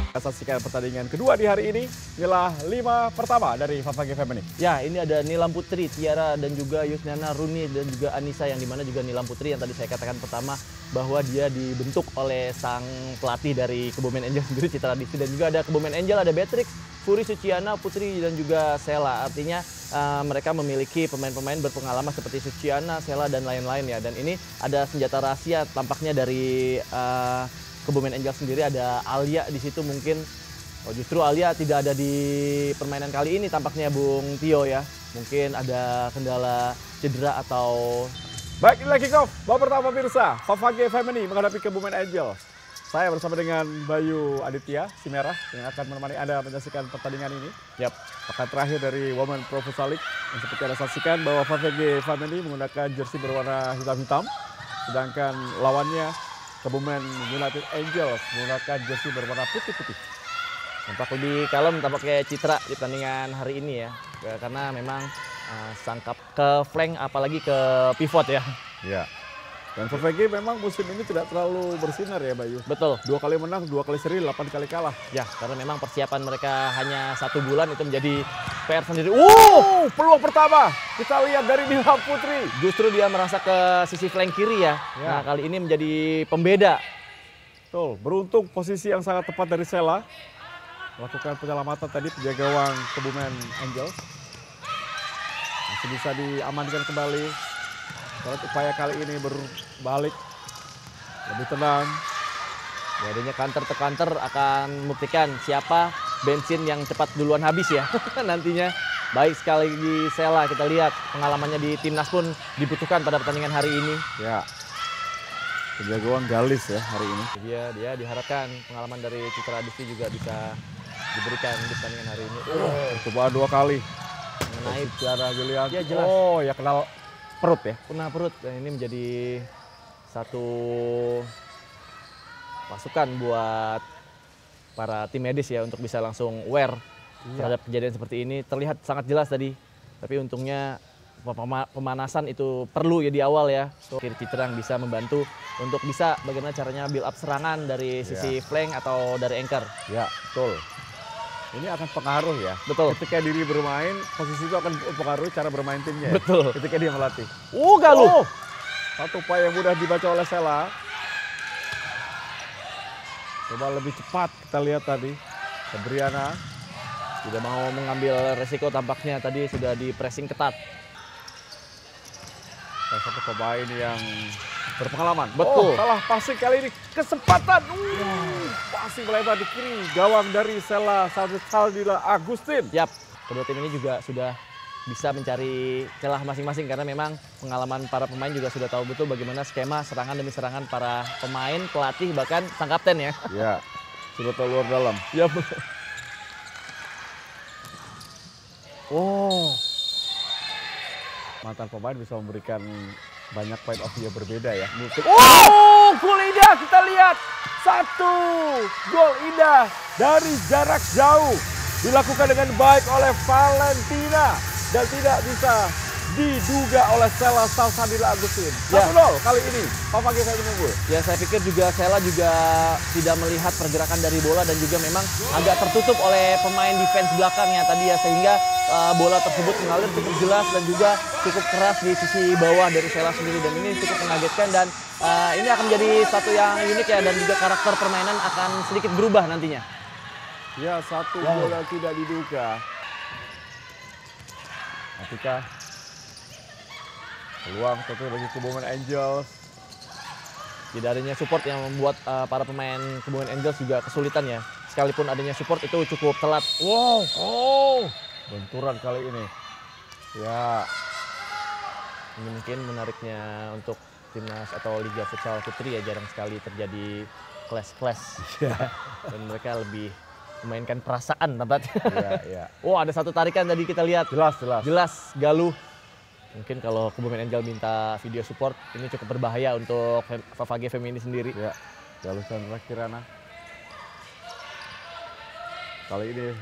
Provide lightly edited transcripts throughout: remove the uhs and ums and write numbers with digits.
Saksikan pertandingan kedua di hari ini. Inilah 5 pertama dari Favage Femini. Ya, ini ada Nilam Putri, Tiara, dan juga Yusniana, Runi, dan juga Anissa, yang dimana juga Nilam Putri yang tadi saya katakan pertama bahwa dia dibentuk oleh sang pelatih dari Kebumen Angel sendiri, Citra Disti, dan juga ada Kebumen Angel, ada Beatrix, Furi, Suciana, Putri, dan juga Sela. Artinya mereka memiliki pemain-pemain berpengalaman seperti Suciana, Sela, dan lain-lain ya. Dan ini ada senjata rahasia tampaknya dari Kebumen Angel sendiri, ada Alia di situ mungkin. Oh, justru Alia tidak ada di permainan kali ini tampaknya, Bung Tio ya. Mungkin ada kendala cedera atau... Baik, inilah kick off babak pertama pemirsa. Favage Femini menghadapi Kebumen Angel. Saya bersama dengan Bayu Aditya, si merah, yang akan menemani Anda menyaksikan pertandingan ini. Yap. Pekan terakhir dari Women Pro Futsal League. Yang seperti Anda saksikan bahwa Favage Femini menggunakan jersey berwarna hitam-hitam. Sedangkan lawannya Kebumen United Angels menggunakan jersey berwarna putih-putih. Tampak lebih kalem, tampaknya Citra di pertandingan hari ini ya. Karena memang sangkap ke flank apalagi ke pivot ya. Ya. Dan Favage memang musim ini tidak terlalu bersinar ya Bayu. Betul. 2 kali menang, 2 kali seri, 8 kali kalah. Ya, karena memang persiapan mereka hanya 1 bulan, itu menjadi PR sendiri. Peluang pertama kita lihat dari Nilam Putri. Justru dia merasa ke sisi flank kiri ya. Nah, kali ini menjadi pembeda. Betul, beruntung posisi yang sangat tepat dari Sela. Melakukan penyelamatan tadi penjaga gawang Kebumen Angels. Masih bisa diamankan kembali. Kalau upaya kali ini berbalik lebih tenang. Ya, adanya counter to counter akan membuktikan siapa bensin yang cepat duluan habis ya nantinya. Baik sekali di Sela, kita lihat pengalamannya di timnas pun dibutuhkan pada pertandingan hari ini. Ya, penjaga gawang galis ya hari ini. Dia diharapkan pengalaman dari Citra Disti juga bisa diberikan di pertandingan hari ini. Coba 2 kali. Mengenai Tiara Julian. Ya, jelas. Oh ya, kenal perut ya. Kena perut, dan ini menjadi satu masukan buat para tim medis ya untuk bisa langsung aware terhadap kejadian seperti ini. Terlihat sangat jelas tadi, tapi untungnya pemanasan itu perlu ya di awal ya. Kiri Citra yang bisa membantu untuk bisa bagaimana caranya build up serangan dari sisi flank atau dari anchor. Ya, betul. Ini akan pengaruh ya. Betul. Ketika diri bermain, posisi itu akan mempengaruhi cara bermain timnya. Betul. Ketika dia melatih. Galuh. Satu upaya yang mudah dibaca oleh Sela. Coba lebih cepat kita lihat tadi. Febriana tidak mau mengambil resiko, tampaknya tadi sudah di pressing ketat. Salah satu pemain yang berpengalaman. Betul. Salah passing kali ini. Kesempatan. Passing melebar di kiri. Gawang dari Sela Saldila Agustin. Yap. Kedua tim ini juga sudah bisa mencari celah masing-masing karena memang pengalaman para pemain juga sudah tahu betul bagaimana skema serangan demi serangan para pemain, pelatih, bahkan sang kapten ya. Ya. Sudah tahu luar dalam. Yap. Mantan pemain bisa memberikan banyak point of view berbeda ya. Gol indah kita lihat. 1 gol indah dari jarak jauh. Dilakukan dengan baik oleh Valentina. Dan tidak bisa diduga oleh Sela Saldila Agustin. 1-0 kali ini. Favage Femini unggul. Ya, saya pikir juga Sela juga tidak melihat pergerakan dari bola dan juga memang agak tertutup oleh pemain defense belakangnya tadi ya, sehingga bola tersebut mengalir cukup jelas dan juga cukup keras di sisi bawah dari Sela sendiri, dan ini cukup mengagetkan, dan ini akan menjadi satu yang unik ya, dan juga karakter permainan akan sedikit berubah nantinya. Ya, 1 gol yang tidak diduga. Ketika peluang tentu bagi Kebumen Angels. Tidak adanya support yang membuat para pemain Kebumen Angels juga kesulitan ya. Sekalipun adanya support itu cukup telat. Benturan kali ini. Ya. Ini mungkin menariknya untuk timnas atau Liga Futsal Putri ya, jarang sekali terjadi clash. Dan mereka lebih memainkan perasaan tempatnya. Ya. Ada satu tarikan tadi kita lihat. Jelas Galuh. Mungkin kalau Kebumen Angel minta video support, ini cukup berbahaya untuk Favage Femini sendiri. Ya, Galuh Chandra Kirana. Kali ini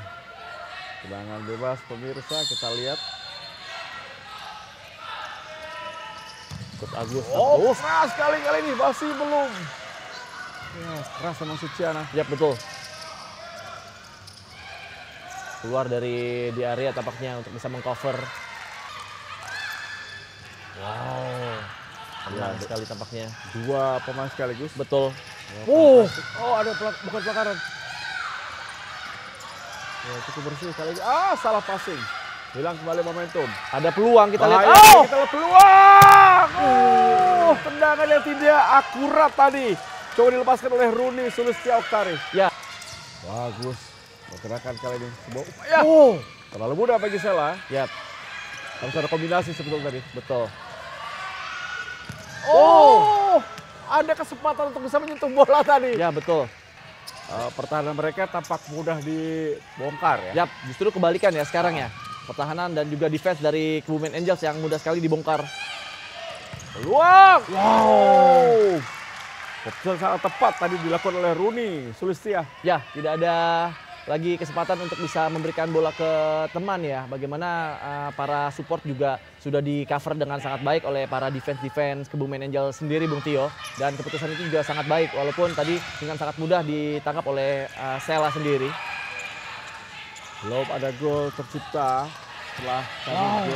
tendangan bebas pemirsa, kita lihat. Coach Agus. Keras kali ini, masih belum. Ya, keras sama Suciana. Yap, betul. keluar dari di area tampaknya untuk bisa mengcover. Wow, tenang sekali tampaknya. Dua pemain sekaligus. Betul. Oh, ada bukan pelanggaran. Ya, cukup bersih kali ini. Salah passing. Hilang kembali momentum. Ada peluang kita lihat. Bahaya, kita lihat peluang. Tendangan yang tidak akurat tadi. Coba dilepaskan oleh Rooney Sulistia Oktari. Ya. Bagus. Pergerakan kali ini. Sebuah upaya. Terlalu mudah bagi Sela. Ya. Harus ada kombinasi sebetulnya tadi. Betul. Ada kesempatan untuk bisa menyentuh bola tadi. Ya, betul. Pertahanan mereka tampak mudah dibongkar ya. Yap, justru kebalikan ya sekarang ya. Pertahanan dan juga defense dari Kebumen Angels yang mudah sekali dibongkar. Peluang. Wow. Keputusan sangat tepat tadi dilakukan oleh Rooney Sulistia. Ya, tidak ada lagi kesempatan untuk bisa memberikan bola ke teman ya. Bagaimana para support juga sudah di cover dengan sangat baik oleh para defense Kebumen Angels sendiri, Bung Tio. Dan keputusan itu juga sangat baik walaupun tadi dengan sangat mudah ditangkap oleh Sela sendiri. Belum ada gol tercipta setelah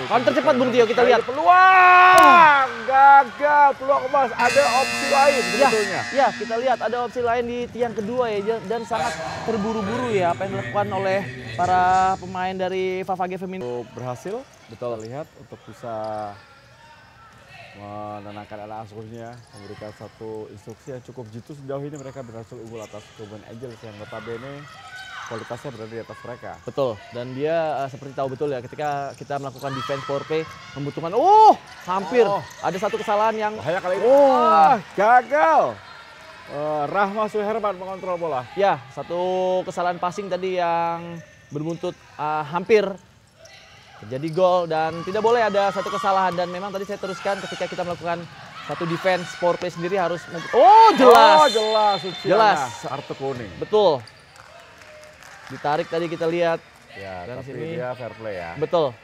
Counter cepat Bung Tio, kita lihat. Peluang gagal, peluang emas. Ada opsi lain sebetulnya. Ya, kita lihat ada opsi lain di tiang kedua ya, dan sangat terburu-buru ya apa yang dilakukan oleh para pemain dari Favage Feminin. Berhasil, betul lihat untuk bisa menenangkan anak asuhnya, memberikan satu instruksi yang cukup jitu. Sejauh ini mereka berhasil unggul atas Kebumen Angels yang notabene kualitasnya berada di atas mereka. Betul, dan dia seperti tahu betul ya ketika kita melakukan defense power play membutuhkan hampir ada satu kesalahan yang bahaya kali ini. Gagal. Rahma Suherman mengontrol bola. Ya, satu kesalahan passing tadi yang berbuntut hampir terjadi gol dan tidak boleh ada satu kesalahan. Dan memang tadi saya teruskan ketika kita melakukan satu defense power play sendiri harus jelas kartu kuning. Betul. Ditarik tadi kita lihat. Ya, dan tapi sini dia fair play ya. Betul.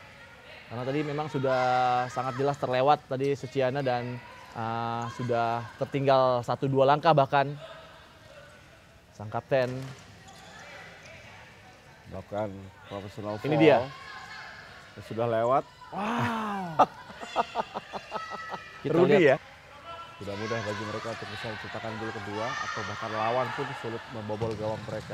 Karena tadi memang sudah sangat jelas terlewat tadi Suciana dan sudah tertinggal 1-2 langkah bahkan. Sang kapten melakukan profesional foul. Ini dia. Sudah lewat. Wow. Rudy ya. Tidak mudah bagi mereka untuk bisa menciptakan gol kedua atau bahkan lawan pun sulit membobol gawang mereka.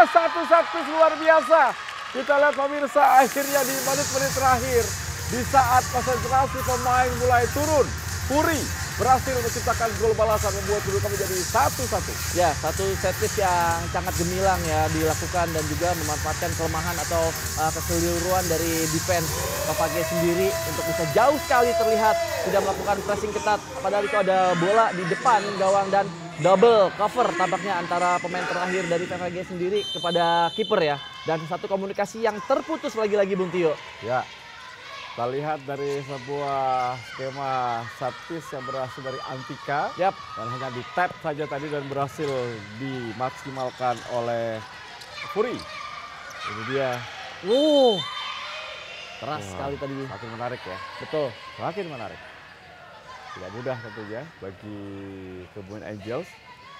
Satu-satu luar biasa. Kita lihat pemirsa akhirnya di menit-menit terakhir. Di saat konsentrasi pemain mulai turun, Puri berhasil menciptakan gol balasan membuat kedudukan menjadi 1-1. Ya, satu set piece yang sangat gemilang ya dilakukan dan juga memanfaatkan kelemahan atau keseluruhan dari defense Favage sendiri untuk bisa jauh sekali terlihat tidak melakukan pressing ketat. Padahal itu ada bola di depan gawang dan double cover tampaknya antara pemain terakhir dari Favage sendiri kepada kiper ya. Dan satu komunikasi yang terputus lagi-lagi Bung Tio. Ya. Kita lihat dari sebuah skema set piece yang berhasil dari Antika. Yap. Dan hanya di tap saja tadi dan berhasil dimaksimalkan oleh Puri. Ini dia. Keras sekali tadi. Makin menarik ya. Betul. Makin menarik. Tidak mudah tentunya bagi Kebumen Angels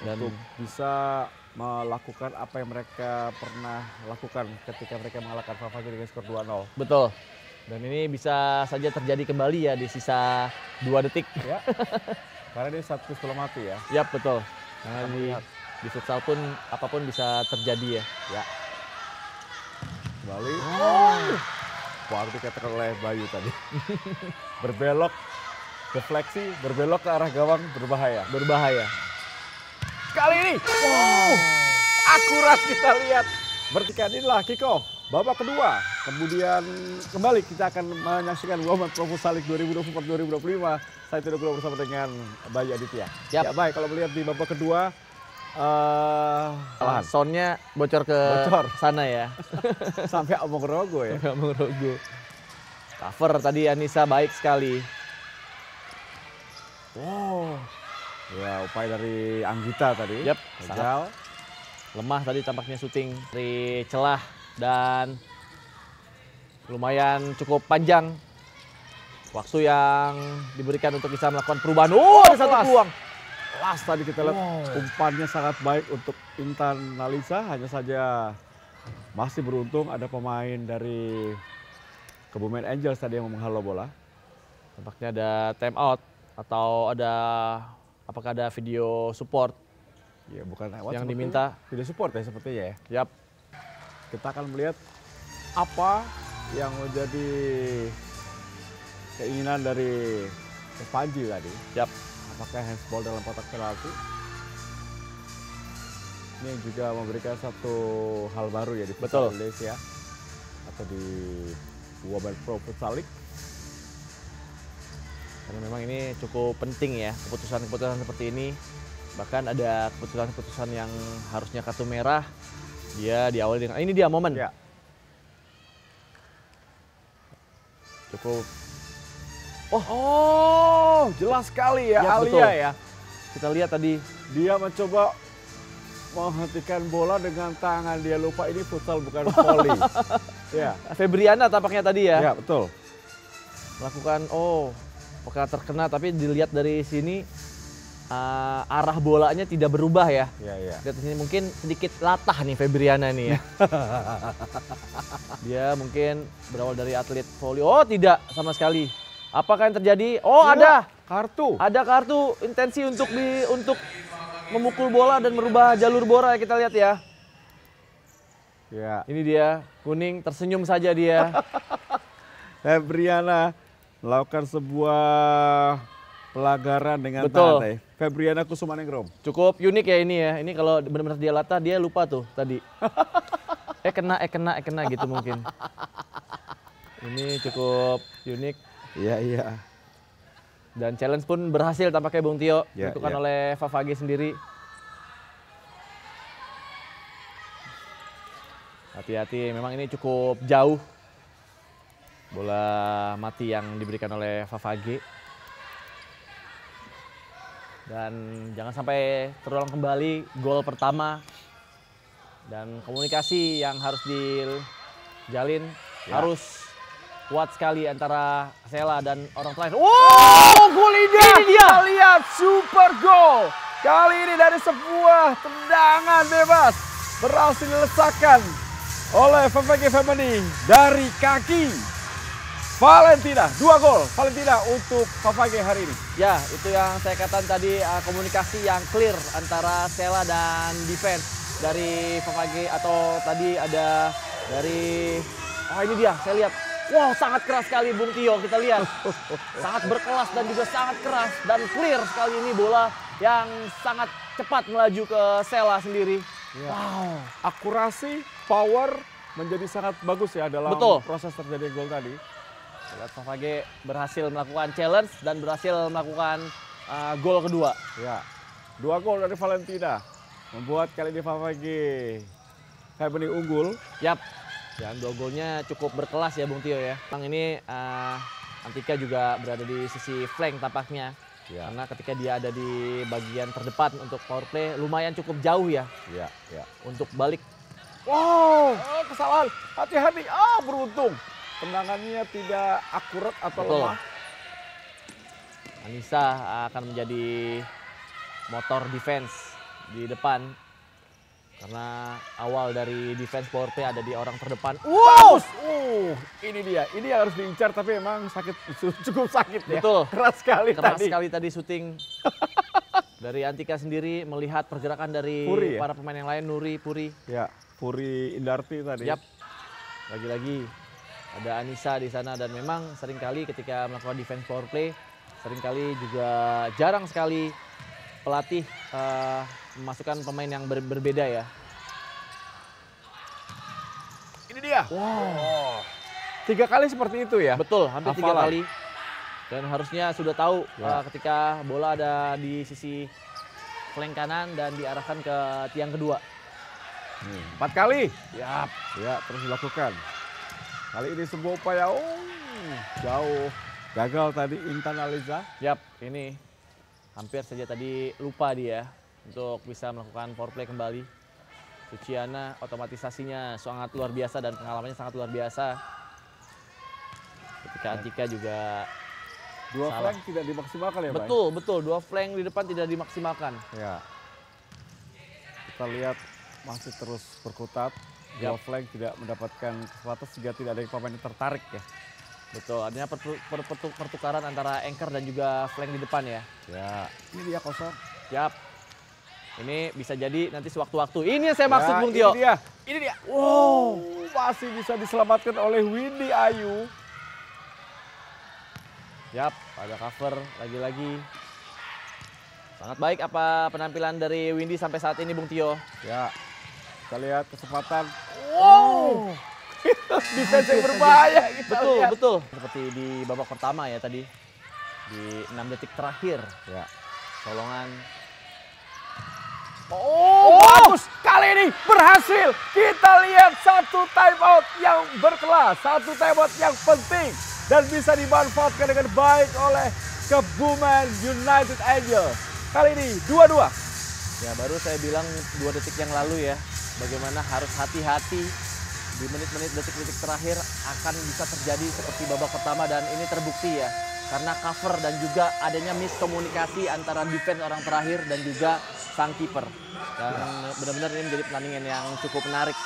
dan untuk bisa melakukan apa yang mereka pernah lakukan ketika mereka mengalahkan Favage dengan skor 2-0. Betul. Dan ini bisa saja terjadi kembali ya di sisa 2 detik. Ya. Karena ini satu belum mati ya. Yap, betul. Nah, di futsal pun apapun bisa terjadi ya. Ya. Kembali. Wah, dikatakan oleh Bayu tadi. Berbelok, defleksi, berbelok ke arah gawang berbahaya. Berbahaya. Kali ini, akurat kita lihat. Bertikan inilah kick-off. Babak kedua, kemudian kembali kita akan menyaksikan Women Proposal League 2024-2025. Saya tidak dulu bersama dengan Bayu Aditya. Yep. Ya baik, kalau melihat di babak kedua, soundnya bocor ke sana ya. Sampai Omong Rogo ya. Omong Rogo. Cover tadi Anissa baik sekali. Ya, upaya dari Anggita tadi. Yap, sangat lemah tadi tampaknya syuting dari celah. Dan lumayan cukup panjang waktu yang diberikan untuk bisa melakukan perubahan. Ada satu peluang. Kelas tadi kita lihat umpannya sangat baik untuk Intan Nalisa, hanya saja Masih beruntung ada pemain dari Kebumen Angels tadi yang menghalau bola. Tampaknya ada time out atau apakah ada video support Ya, bukan lewat yang sepertinya. diminta. Video support ya sepertinya ya. Yap. Kita akan melihat apa yang menjadi keinginan dari Panji tadi. Yap. Apakah handsball dalam kotak penalti? Ini juga memberikan satu hal baru ya di futsal Betul. Indonesia atau di Women Pro Futsal League. Karena memang ini cukup penting ya, keputusan-keputusan seperti ini. Bahkan ada keputusan-keputusan yang harusnya kartu merah, dia diawali dengan, ini dia momen. Ya. Cukup, Oh, jelas sekali ya, Ya, Alia betul. ya. kita lihat tadi, Dia mencoba menghentikan bola dengan tangan. Dia lupa ini futsal bukan volley. Ya, Febriana tampaknya tadi ya, ya betul. melakukan, apakah terkena, tapi dilihat dari sini, arah bolanya tidak berubah ya. Ya, ya. Lihat di sini mungkin sedikit latah nih Febriana nih ya. Dia mungkin berawal dari atlet volley. Oh, tidak sama sekali. Apakah yang terjadi? Oh, Ya, ada. kartu. Ada kartu intensi untuk memukul bola dan merubah jalur bola, kita lihat ya. Ya, Ini dia, kuning, tersenyum saja dia. Febriana melakukan sebuah pelanggaran dengan Betul. tangan. Febriana Kusumaningrum. Cukup unik ya ini ya. Ini kalau benar-benar dia latah, dia lupa tuh tadi. kena gitu mungkin. Ini cukup unik. Iya, iya. Dan challenge pun berhasil tampaknya Bung Tio. Ya, Dilakukan ya. oleh Favage sendiri. Hati-hati, memang ini cukup jauh. Bola mati yang diberikan oleh Favage. Dan jangan sampai terulang kembali gol pertama. Dan komunikasi yang harus dijalin Ya. harus kuat sekali antara Sela dan orang lain. Wow, gol indah! Ini dia! Kita lihat super goal. Kali ini dari sebuah tendangan bebas. Berhasil dilesakan oleh FVG Family dari kaki Valentina. 2 gol Valentina untuk FVG hari ini. Ya, itu yang saya katakan tadi, komunikasi yang clear antara Sela dan defense dari Favage, atau tadi ada dari, ini dia, saya lihat. Wow, sangat keras sekali Bung Tio, kita lihat. Sangat berkelas dan juga sangat keras dan clear sekali ini bola yang sangat cepat melaju ke Sela sendiri. Ya. Wow. Akurasi, power menjadi sangat bagus ya dalam Betul. proses terjadi gol tadi. Lihat Favage berhasil melakukan challenge dan berhasil melakukan gol kedua. Ya, 2 gol dari Valentina membuat kali ini FVG Family unggul. Yap. Dan 2 golnya cukup berkelas ya Bung Tio ya. Memang ini Antika juga berada di sisi flank tampaknya. Ya. Karena ketika dia ada di bagian terdepan untuk power play lumayan cukup jauh ya Ya, ya. untuk balik. Wow, kesalahan. Hati-hati. Beruntung. Tendangannya tidak akurat atau Betul. lemah. Anissa akan menjadi motor defense di depan. Karena awal dari defense power play ada di orang terdepan. Wow, ini dia. Ini yang harus diincar tapi memang sakit, cukup sakit ya. Betul. Keras sekali Keras tadi. sekali tadi syuting dari Antika sendiri, melihat pergerakan dari Puri ya? para pemain yang lain, Nuri, Puri. Ya, Puri Indarti tadi. Yap. Lagi-lagi ada Anissa di sana, dan memang seringkali ketika melakukan defense power play, seringkali juga jarang sekali pelatih memasukkan pemain yang berbeda ya. Ini dia. Wow. 3 kali seperti itu ya. Betul, hampir 3 Hafalan. kali. Dan harusnya sudah tahu Ya. ketika bola ada di sisi flank kanan dan diarahkan ke tiang kedua. 4 kali. Yap. Ya, terus dilakukan. Kali ini sebuah upaya jauh. Gagal tadi Intan Aliza. Yap, ini hampir saja tadi lupa dia untuk bisa melakukan power play kembali. Suciana otomatisasinya sangat luar biasa dan pengalamannya sangat luar biasa. Ketika Antika juga 2 salah. flank tidak dimaksimalkan ya, Bang? betul 2 flank di depan tidak dimaksimalkan. Ya. Kita lihat masih terus berkutat. Dual flank tidak mendapatkan kesempatan sehingga tidak ada pemain yang tertarik ya. Betul, artinya pertukaran antara anchor dan juga flank di depan ya. Ya, ini dia kosong. Siap. Ini bisa jadi nanti sewaktu-waktu. Ini yang saya maksud Bung Tio. Ini dia. Wow, masih bisa diselamatkan oleh Windy Ayu. Siap, ada cover lagi-lagi. Sangat baik apa penampilan dari Windy sampai saat ini Bung Tio. Ya, kita lihat kesempatan. Wow. Defense yang berbahaya kita Betul, lihat. betul. Seperti di babak pertama ya tadi. Di 6 detik terakhir. Ya. Colongan. Bagus. Kali ini berhasil. Kita lihat satu timeout yang berkelas. Satu timeout yang penting. Dan bisa dimanfaatkan dengan baik oleh Kebumen United Angels. Kali ini 2-2. Ya baru saya bilang 2 detik yang lalu ya. Bagaimana harus hati-hati. Di menit-menit detik-detik terakhir akan bisa terjadi seperti babak pertama. Dan ini terbukti ya. Karena cover dan juga adanya miskomunikasi antara defense orang terakhir dan juga sang kiper. Dan benar-benar ini menjadi pertandingan yang cukup menarik.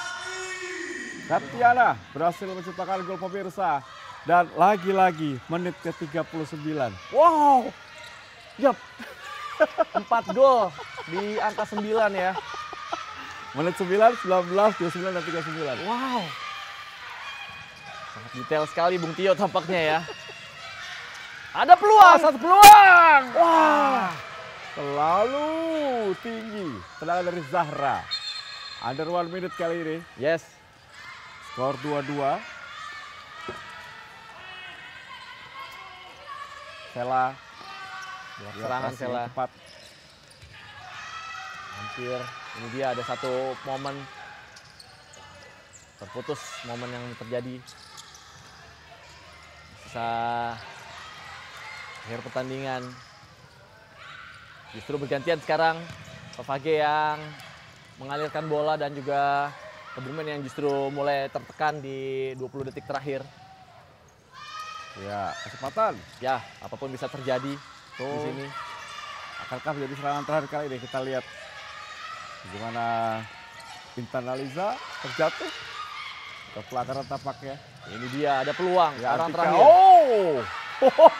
Tatiana berhasil menciptakan gol pemirsa. Dan lagi-lagi menit ke-39. Wow. Yap. 4 gol di angka 9 ya. Menit 9, 19, 29, dan 39. Wow. Sangat detail sekali Bung Tio tampaknya ya. Ada peluang. Satu peluang. Wah. Terlalu tinggi. Tendangan dari Zahra. Under 1 minute kali ini. Yes. Skor 2-2. Sela. Serangan Sela. Tepat. Hampir. Ini dia ada satu momen. Terputus momen yang terjadi. Sisa akhir pertandingan. Justru bergantian sekarang. Favage yang mengalirkan bola dan juga Kebumen yang justru mulai tertekan di 20 detik terakhir. Ya, kesempatan. Ya, apapun bisa terjadi di sini. Akankah menjadi serangan terakhir kali ini? Kita lihat bagaimana Intan Aliza terjatuh. Ke pelanggaran tapaknya. Ini dia, ada peluang. Ya, orang Artika. terakhir.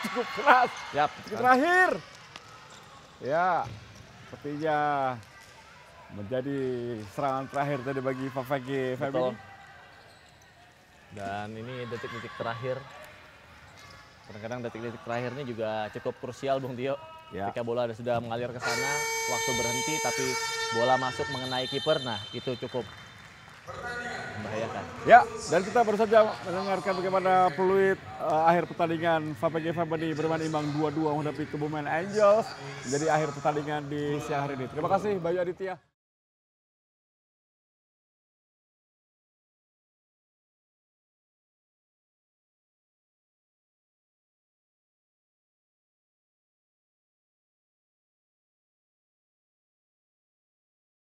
Cukup keras. Yap. Terakhir. Ya, sepertinya menjadi serangan terakhir tadi bagi Favage Betul. Family. Dan ini detik-detik terakhir. Kadang-kadang detik-detik terakhirnya juga cukup krusial Bung Tio. Ya. Ketika bola sudah mengalir ke sana, waktu berhenti tapi bola masuk mengenai kiper, nah itu cukup membahayakan. Ya, dan kita baru saja mendengarkan bagaimana peluit akhir pertandingan Favage Family bermain imbang 2-2 menghadapi Kebumen Angels. Jadi akhir pertandingan di siang hari ini. Terima kasih Bayu Aditya.